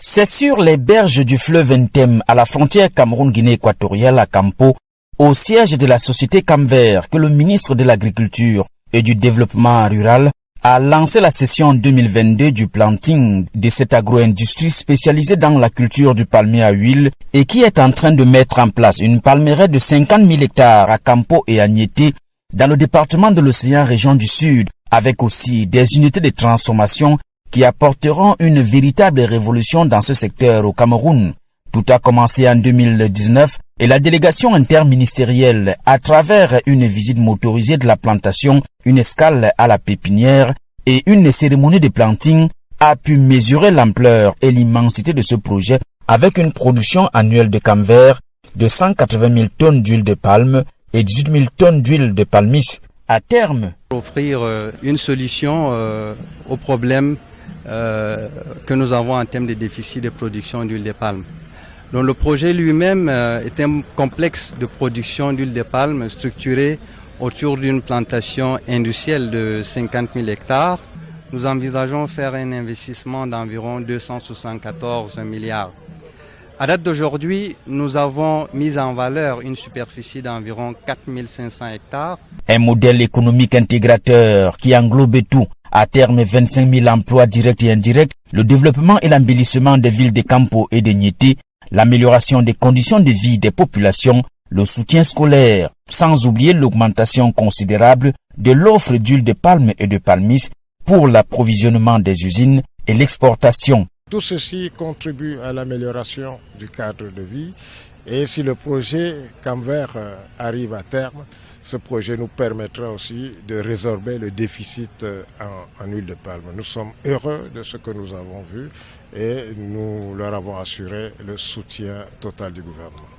C'est sur les berges du fleuve Ntem, à la frontière Cameroun-Guinée équatoriale à Campo, au siège de la société Camvert, que le ministre de l'Agriculture et du Développement rural a lancé la session 2022 du planting de cette agro-industrie spécialisée dans la culture du palmier à huile et qui est en train de mettre en place une palmeraie de 50 000 hectares à Campo et à Niété dans le département de l'Océan région du Sud, avec aussi des unités de transformation qui apporteront une véritable révolution dans ce secteur au Cameroun. Tout a commencé en 2019 et la délégation interministérielle, à travers une visite motorisée de la plantation, une escale à la pépinière et une cérémonie de planting, a pu mesurer l'ampleur et l'immensité de ce projet avec une production annuelle de Camvert de 180 000 tonnes d'huile de palme et 18 000 tonnes d'huile de palmiste. À terme, offrir une solution au problème que nous avons en termes de déficit de production d'huile de palme. Donc le projet lui-même est un complexe de production d'huile de palme structuré autour d'une plantation industrielle de 50 000 hectares. Nous envisageons faire un investissement d'environ 274 milliards. À date d'aujourd'hui, nous avons mis en valeur une superficie d'environ 4 500 hectares. Un modèle économique intégrateur qui englobe tout. À terme, 25 000 emplois directs et indirects, le développement et l'embellissement des villes de Campo et de Niété, l'amélioration des conditions de vie des populations, le soutien scolaire, sans oublier l'augmentation considérable de l'offre d'huile de palme et de palmiste pour l'approvisionnement des usines et l'exportation. Tout ceci contribue à l'amélioration du cadre de vie et si le projet Camvert arrive à terme, ce projet nous permettra aussi de résorber le déficit en huile de palme. Nous sommes heureux de ce que nous avons vu et nous leur avons assuré le soutien total du gouvernement.